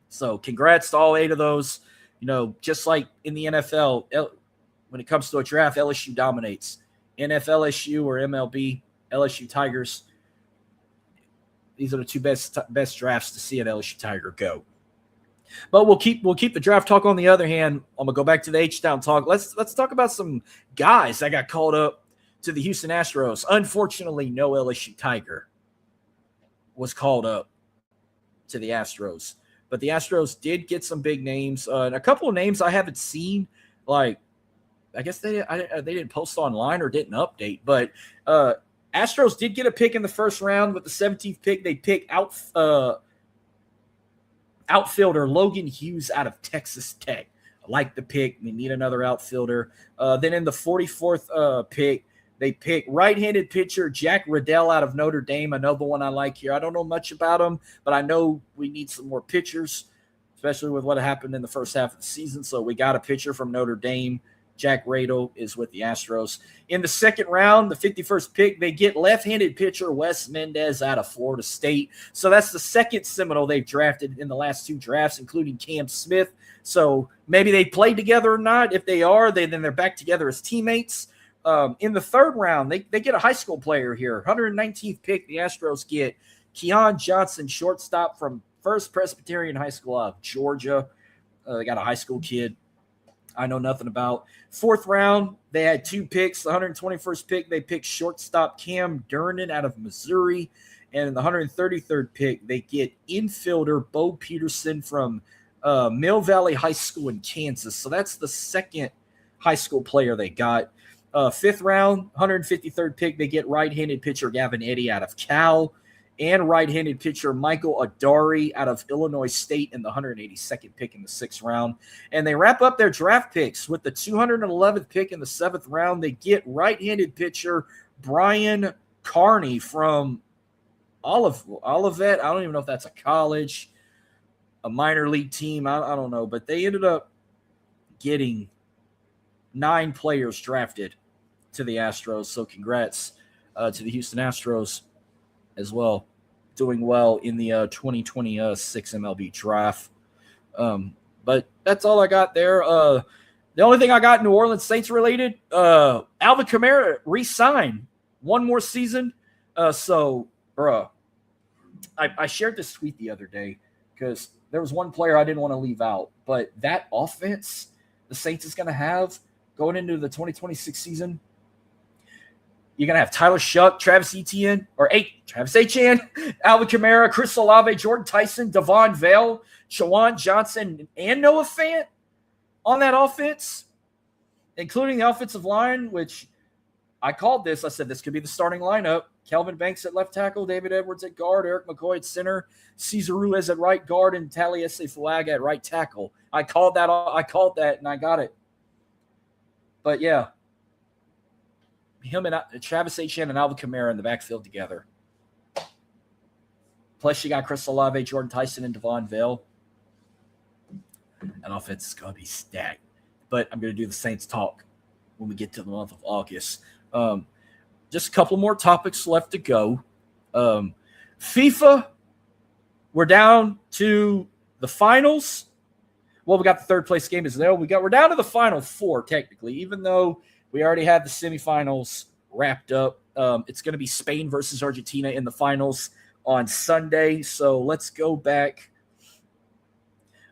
So congrats to all 8 of those. You know, just like in the NFL, when it comes to a draft, LSU dominates. NFL LSU or MLB LSU Tigers, these are the two best drafts to see an LSU Tiger go. But we'll keep the draft talk. On the other hand, I'm gonna go back to the H-Town talk. Let's talk about some guys that got called up to the Houston Astros. Unfortunately, no LSU Tiger was called up to the Astros, but the Astros did get some big names and a couple of names I haven't seen. Like, I guess they didn't post online or didn't update, but Astros did get a pick in the first round. With the 17th pick, they picked outfielder Logan Hughes out of Texas Tech. I like the pick. We need another outfielder. Then in the 44th pick, they pick right-handed pitcher Jack Riddell out of Notre Dame, another one I like here. I don't know much about him, but I know we need some more pitchers, especially with what happened in the first half of the season. So we got a pitcher from Notre Dame. Jack Riddell is with the Astros. In the second round, the 51st pick, they get left-handed pitcher Wes Mendez out of Florida State. So that's the second Seminole they've drafted in the last 2 drafts, including Cam Smith. So maybe they played together or not. If they are, then they're back together as teammates. In the third round, they get a high school player here. 119th pick, the Astros get Keon Johnson, shortstop from First Presbyterian High School out of Georgia. They got a high school kid I know nothing about. Fourth round, they had 2 picks. The 121st pick, they picked shortstop Cam Durnan out of Missouri. And in the 133rd pick, they get infielder Bo Peterson from Mill Valley High School in Kansas. So that's the second high school player they got. Fifth round, 153rd pick, they get right-handed pitcher Gavin Eddy out of Cal and right-handed pitcher Michael Adari out of Illinois State in the 182nd pick in the 6th round. And they wrap up their draft picks with the 211th pick in the 7th round. They get right-handed pitcher Brian Carney from Olivet. I don't even know if that's a college, a minor league team. I don't know. But they ended up getting 9 players drafted to the Astros. So congrats to the Houston Astros as well, doing well in the 2026 MLB Draft. But that's all I got there. The only thing I got New Orleans Saints related, Alvin Kamara re-signed 1 more season. So, bruh, I shared this tweet the other day because there was one player I didn't want to leave out, but that offense the Saints is going to have going into the 2026 season. You're going to have Tyler Shuck, Travis Etienne, Travis Etienne, Alvin Kamara, Chris Olave, Jordan Tyson, Devon Vale, Shawan Johnson, and Noah Fant on that offense, including the offensive line, which I called this. I said this could be the starting lineup. Kelvin Banks at left tackle, David Edwards at guard, Eric McCoy at center, Cesar Ruiz at right guard, and Taliesin Falaga at right tackle. I called that, and I got it. But, yeah, him and Travis Etienne and Alvin Kamara in the backfield together. Plus, you got Chris Olave, Jordan Tyson, and Devon Vale. That offense is going to be stacked. But I'm going to do the Saints talk when we get to the month of August. Just a couple more topics left to go. FIFA, we're down to the finals. Well, we got the third place game is there. We're down to the final four, technically, even though we already had the semifinals wrapped up. It's going to be Spain versus Argentina in the finals on Sunday. So let's go back.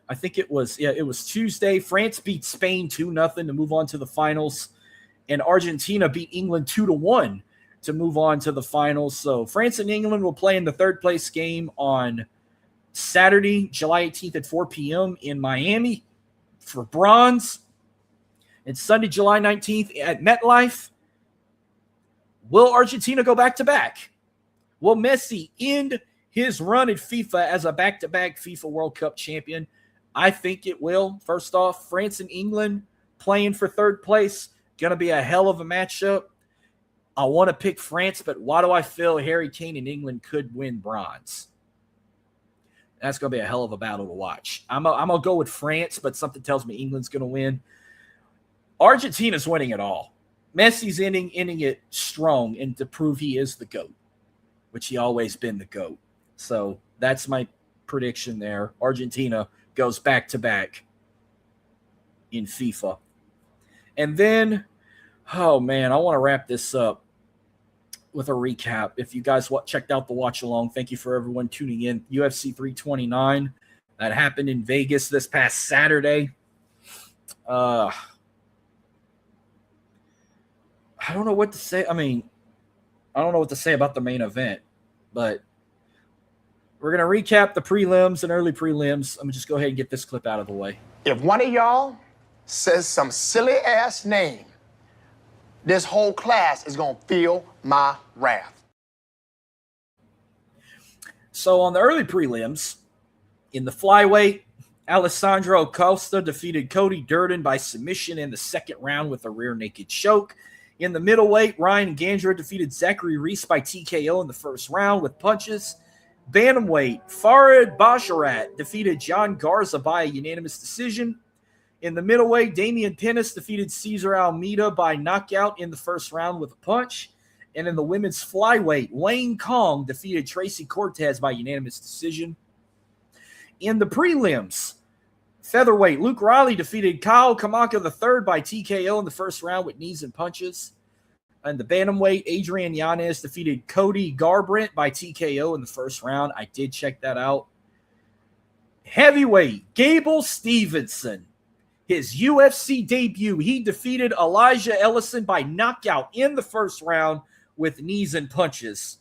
I think it was Tuesday. France beat Spain 2-0 to move on to the finals. And Argentina beat England 2-1 to move on to the finals. So France and England will play in the third place game on Saturday, July 18th at 4 p.m. in Miami for bronze. And Sunday, July 19th at MetLife. Will Argentina go back-to-back? Will Messi end his run at FIFA as a back-to-back FIFA World Cup champion? I think it will. First off, France and England playing for third place. Going to be a hell of a matchup. I want to pick France, but why do I feel Harry Kane and England could win bronze? That's going to be a hell of a battle to watch. I'm going to go with France, but something tells me England's going to win. Argentina's winning it all. Messi's ending it strong and to prove he is the GOAT, which he always been the GOAT. So that's my prediction there. Argentina goes back-to-back in FIFA. And then, oh, man, I want to wrap this up with a recap. If you guys checked out the watch-along, thank you for everyone tuning in. UFC 329, that happened in Vegas this past Saturday. I don't know what to say. I mean, I don't know what to say about the main event, but we're going to recap the prelims and early prelims. I'm going to just go ahead and get this clip out of the way. If one of y'all says some silly-ass name, this whole class is going to feel my wrath. So on the early prelims, in the flyweight, Alessandro Costa defeated Cody Durden by submission in the second round with a rear naked choke. In the middleweight, Ryan Gandra defeated Zachary Reese by TKO in the first round with punches. Bantamweight, Farid Basharat defeated John Garza by a unanimous decision. In the middleweight, Damian Pinnis defeated Cesar Almeida by knockout in the first round with a punch. And in the women's flyweight, Wayne Kong defeated Tracy Cortez by unanimous decision. In the prelims, featherweight, Luke Riley defeated Kyle Kamaka III by TKO in the first round with knees and punches. And the bantamweight, Adrian Yanez defeated Cody Garbrandt by TKO in the first round. I did check that out. Heavyweight, Gable Stevenson, his UFC debut, he defeated Elijah Ellison by knockout in the first round with knees and punches.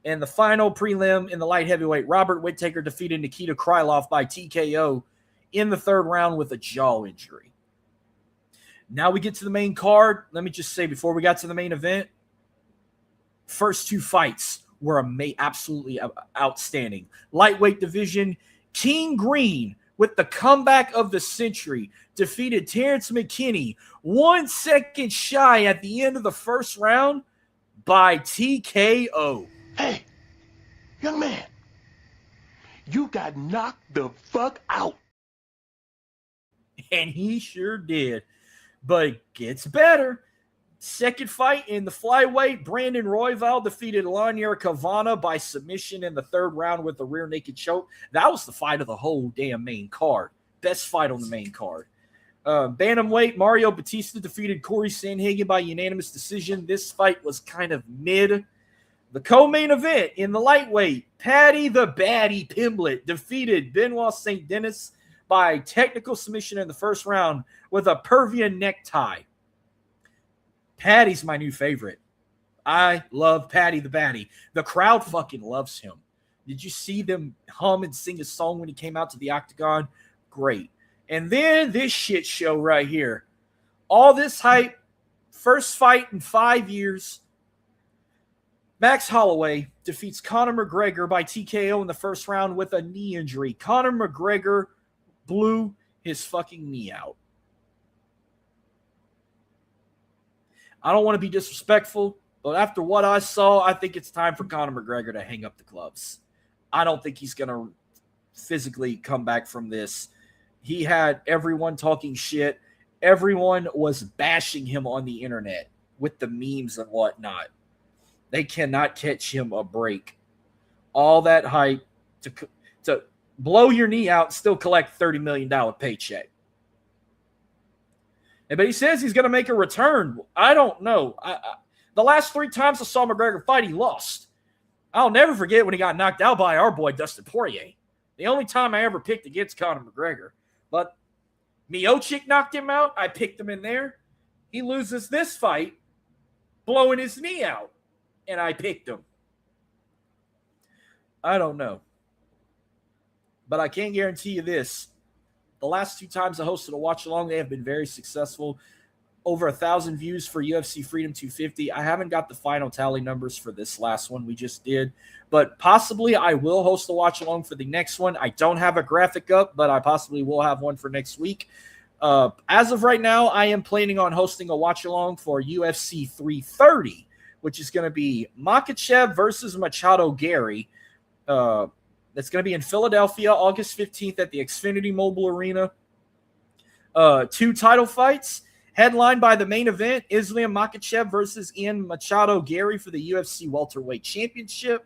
And the final prelim in the light heavyweight, Robert Whittaker defeated Nikita Krylov by TKO in the third round with a jaw injury. Now we get to the main card. Let me just say before we got to the main event, first two fights were absolutely outstanding. Lightweight division, King Green with the comeback of the century defeated Terrence McKinney 1 second shy at the end of the first round by TKO. Hey, young man, you got knocked the fuck out. And he sure did. But it gets better. Second fight in the flyweight, Brandon Royval defeated Lanier Cavana by submission in the third round with a rear naked choke. That was the fight of the whole damn main card. Best fight on the main card. Bantamweight, Mario Batista defeated Corey Sandhagen by unanimous decision. This fight was kind of mid. The co-main event in the lightweight, Paddy the Baddy Pimblett defeated Benoit St. Denis by technical submission in the first round with a Pervian necktie. Patty's my new favorite. I love Patty the Batty. The crowd fucking loves him. Did you see them hum and sing a song when he came out to the octagon? Great. And then this shit show right here. All this hype, first fight in 5 years. Max Holloway defeats Conor McGregor by TKO in the first round with a knee injury. Conor McGregor blew his fucking knee out. I don't want to be disrespectful, but after what I saw, I think it's time for Conor McGregor to hang up the gloves. I don't think he's going to physically come back from this. He had everyone talking shit. Everyone was bashing him on the internet with the memes and whatnot. They cannot catch him a break. All that hype to blow your knee out and still collect $30 million paycheck. But he says he's going to make a return. I don't know. The last 3 times I saw McGregor fight, he lost. I'll never forget when he got knocked out by our boy Dustin Poirier. The only time I ever picked against Conor McGregor. But Miocic knocked him out. I picked him in there. He loses this fight, blowing his knee out. And I picked him. I don't know. But I can guarantee you this. The last 2 times I hosted a watch-along, they have been very successful. Over 1,000 views for UFC Freedom 250. I haven't got the final tally numbers for this last one we just did. But possibly I will host a watch-along for the next one. I don't have a graphic up, but I possibly will have one for next week. As of right now, I am planning on hosting a watch-along for UFC 330, which is going to be Makhachev versus Machado Gary. That's going to be in Philadelphia, August 15th at the Xfinity Mobile Arena. 2 title fights, headlined by the main event, Islam Makhachev versus Ian Machado Gary for the UFC Welterweight Championship.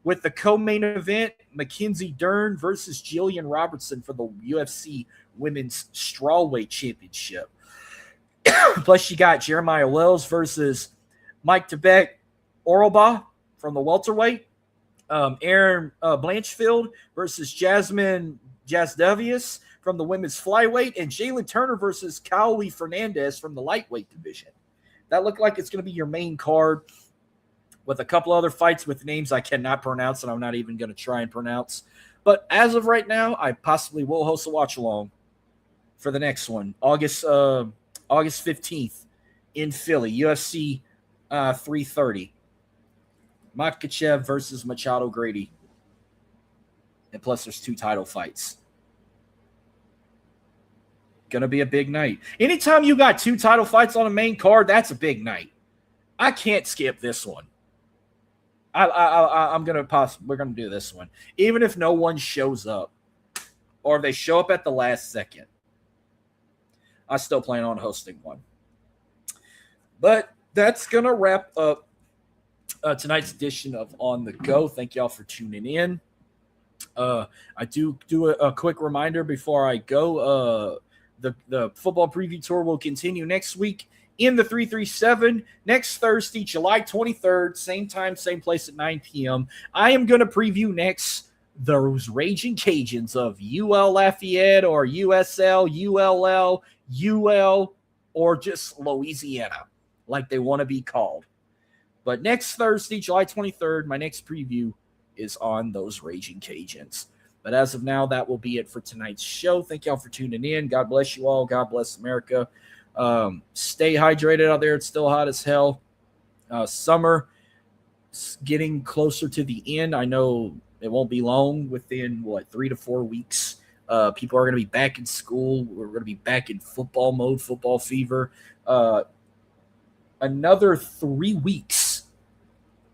With the co-main event, Mackenzie Dern versus Jillian Robertson for the UFC Women's Strawweight Championship. Plus, you got Jeremiah Wells versus Mike Tibet Oralba from the welterweight. Aaron Blanchfield versus Jasmine Jasdavius from the women's flyweight, and Jalen Turner versus Cowley Fernandez from the lightweight division. That looked like it's going to be your main card with a couple other fights with names I cannot pronounce, and I'm not even going to try and pronounce. But as of right now, I possibly will host a watch-along for the next one, August 15th in Philly, UFC 330. Makhachev versus Machado Grady. And plus there's 2 title fights. Gonna be a big night. Anytime you got 2 title fights on a main card, that's a big night. I can't skip this one. We're gonna do this one. Even if no one shows up. Or if they show up at the last second. I still plan on hosting one. But that's gonna wrap up tonight's edition of On the Go. Thank y'all for tuning in. I do a quick reminder before I go. The football preview tour will continue next week in the 337 next Thursday, July 23rd, same time, same place at 9 p.m. I am going to preview next those Raging Cajuns of UL Lafayette or USL, ULL, UL, or just Louisiana, like they want to be called. But next Thursday, July 23rd, my next preview is on those Raging Cajuns. But as of now, that will be it for tonight's show. Thank y'all for tuning in. God bless you all. God bless America. Stay hydrated out there. It's still hot as hell. Summer getting closer to the end. I know it won't be long, within 3 to 4 weeks. People are going to be back in school. We're going to be back in football mode, football fever. Another 3 weeks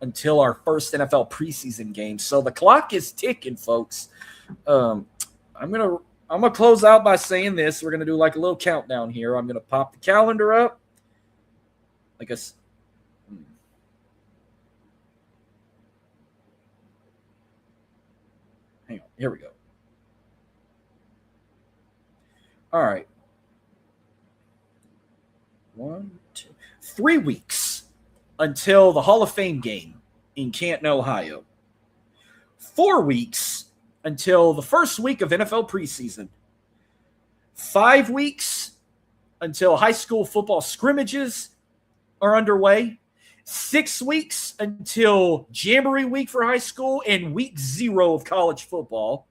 until our first NFL preseason game. So the clock is ticking, folks. I'm gonna close out by saying this. We're gonna do like a little countdown here. I'm gonna pop the calendar up. I guess. Hang on. Here we go. All right. 1, 2, 3 weeks until the Hall of Fame game in Canton, Ohio. 4 weeks until the first week of NFL preseason. 5 weeks until high school football scrimmages are underway. 6 weeks until Jamboree week for high school and week 0 of college football.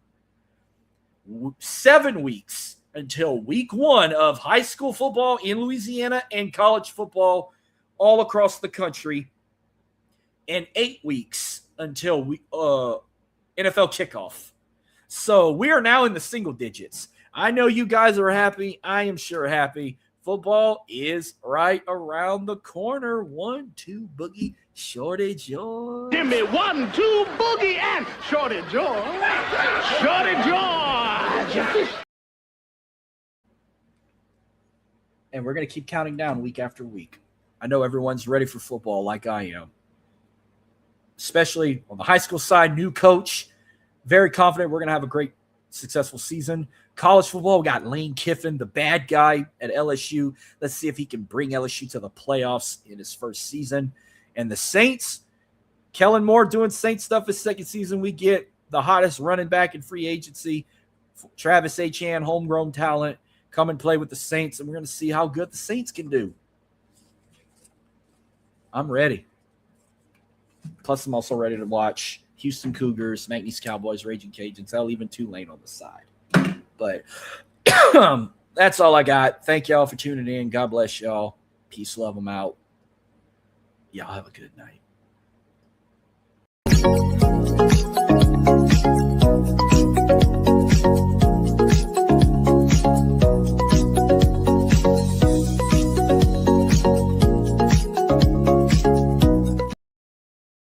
7 weeks until week 1 of high school football in Louisiana and college football all across the country. And 8 weeks until NFL kickoff. So we are now in the single digits. I know you guys are happy. I am sure happy. Football is right around the corner. 1-2 boogie, Shorty George. Give me 1-2 boogie and Shorty George. Shorty George. And we're going to keep counting down week after week. I know everyone's ready for football like I am. Especially on the high school side, new coach. Very confident we're going to have a great, successful season. College football, we got Lane Kiffin, the bad guy at LSU. Let's see if he can bring LSU to the playoffs in his first season. And the Saints, Kellen Moore doing Saints stuff his second season. We get the hottest running back in free agency, Travis Etienne, homegrown talent, come and play with the Saints, and we're going to see how good the Saints can do. I'm ready. Plus, I'm also ready to watch Houston Cougars, McNeese Cowboys, Raging Cajuns. Hell, even Tulane on the side. But that's all I got. Thank y'all for tuning in. God bless y'all. Peace, love, I'm out. Y'all have a good night.